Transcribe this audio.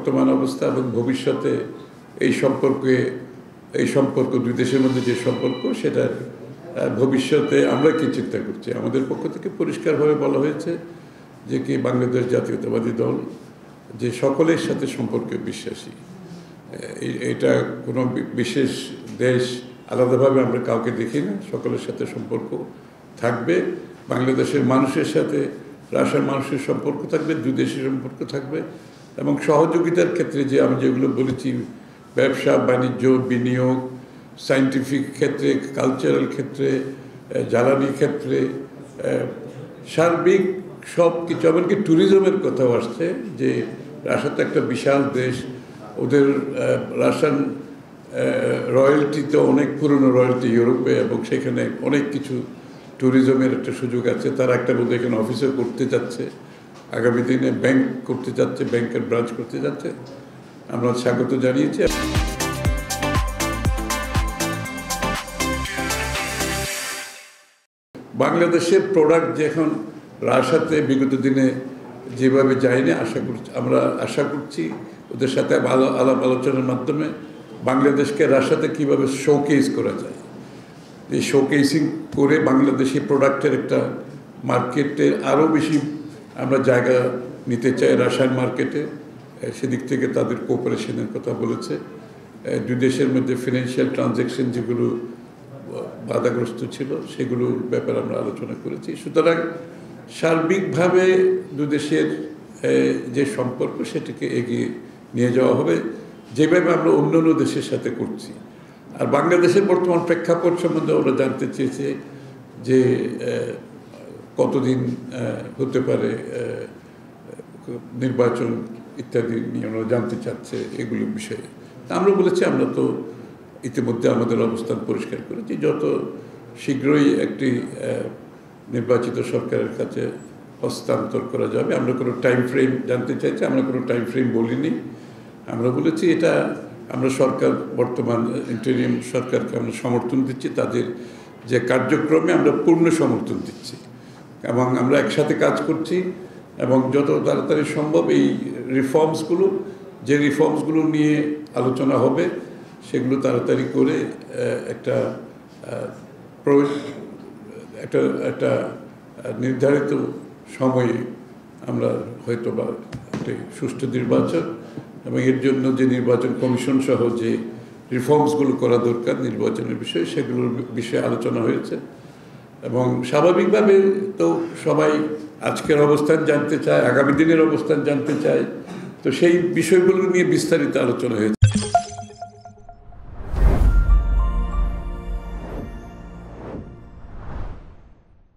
বর্তমান অবস্থা এবং ভবিষ্যতে এই সম্পর্ক দুই দেশের মধ্যে যে সম্পর্ক সেটার ভবিষ্যতে আমরা কি চিন্তা করছি। আমাদের পক্ষ থেকে পরিষ্কারভাবে বলা হয়েছে যে কি বাংলাদেশ জাতীয়তাবাদী দল যে সকলের সাথে সম্পর্কে বিশ্বাসী। এটা কোনো বিশেষ দেশ আলাদাভাবে আমরা কাউকে দেখি না, সকলের সাথে সম্পর্ক থাকবে। বাংলাদেশের মানুষের সাথে রাশিয়ার মানুষের সম্পর্ক থাকবে, দুই দেশের সম্পর্ক থাকবে এবং সহযোগিতার ক্ষেত্রে যে আমি যেগুলো বলেছি, ব্যবসা বাণিজ্য, বিনিয়োগ, সায়েন্টিফিক ক্ষেত্রে, কালচারাল ক্ষেত্রে, জ্বালানি ক্ষেত্রে, সার্বিক সব কিছু, এমনকি ট্যুরিজমের কথাও আসছে যে রাশিয়া তো একটা বিশাল দেশ, ওদের রাশিয়ান রয়্যালটি তো অনেক পুরনো রয়্যালটি ইউরোপে, এবং সেখানে অনেক কিছু ট্যুরিজমের একটা সুযোগ আছে। তারা একটা বোধ এখানে অফিসও করতে যাচ্ছে, আগামী দিনে ব্যাংক করতে যাচ্ছে, ব্যাংকের ব্রাঞ্চ করতে যাচ্ছে। আমরা স্বাগত জানিয়েছি। বাংলাদেশের প্রোডাক্ট যখন রাশিয়াতে বিগত দিনে যেভাবে যায়নি, আমরা আশা করছি ওদের সাথে আলাপ আলোচনার মাধ্যমে বাংলাদেশকে রাশিয়াতে কীভাবে শোকেস করা যায়, এই শোকেসিং করে বাংলাদেশি প্রোডাক্টের একটা মার্কেটে আরও বেশি আমরা জায়গা নিতে চাই রাশিয়ান মার্কেটে। সেদিক থেকে তাদের কোঅপারেশনের কথা বলেছে। দুই দেশের মধ্যে ফিনান্সিয়াল ট্রানজ্যাকশন যেগুলো বাধাগ্রস্ত ছিল সেগুলোর ব্যাপারে আমরা আলোচনা করেছি। সুতরাং সার্বিকভাবে দুই দেশের যে সম্পর্ক সেটাকে এগিয়ে নিয়ে যাওয়া হবে, যেভাবে আমরা অন্যান্য দেশের সাথে করছি। আর বাংলাদেশের বর্তমান প্রেক্ষাপট সম্বন্ধে ওরা জানতে চেয়েছে যে কতদিন হতে পারে নির্বাচন ইত্যাদি নিয়ে ওরা জানতে চাচ্ছে, এগুলোর বিষয়ে। আমরা বলেছি আমরা তো ইতিমধ্যে আমাদের অবস্থান পরিষ্কার করেছি, যত শীঘ্রই একটি নির্বাচিত সরকারের কাছে হস্তান্তর করা যাবে। আমরা কোনো টাইম ফ্রেম জানতে চাইছি, আমরা কোনো টাইম ফ্রেম বলিনি। আমরা বলেছি এটা আমরা সরকার, বর্তমান ইন্টারিম সরকারকে আমরা সমর্থন দিচ্ছি, তাদের যে কার্যক্রমে আমরা পূর্ণ সমর্থন দিচ্ছি এবং আমরা একসাথে কাজ করছি এবং যত তাড়াতাড়ি সম্ভব এই রিফর্মসগুলো নিয়ে আলোচনা হবে সেগুলো তাড়াতাড়ি করে একটা নির্ধারিত সময়ে আমরা হয়তো বা একটি সুষ্ঠু নির্বাচন এবং এর জন্য যে নির্বাচন কমিশন সহ যে রিফর্মসগুলো করা দরকার নির্বাচনের বিষয়ে, সেগুলোর বিষয়ে আলোচনা হয়েছে। এবং স্বাভাবিকভাবে তো সবাই আজকের অবস্থান জানতে চায়, আগামী দিনের অবস্থান জানতে চায়, তো সেই বিষয়গুলো নিয়ে বিস্তারিত আলোচনা হয়েছে।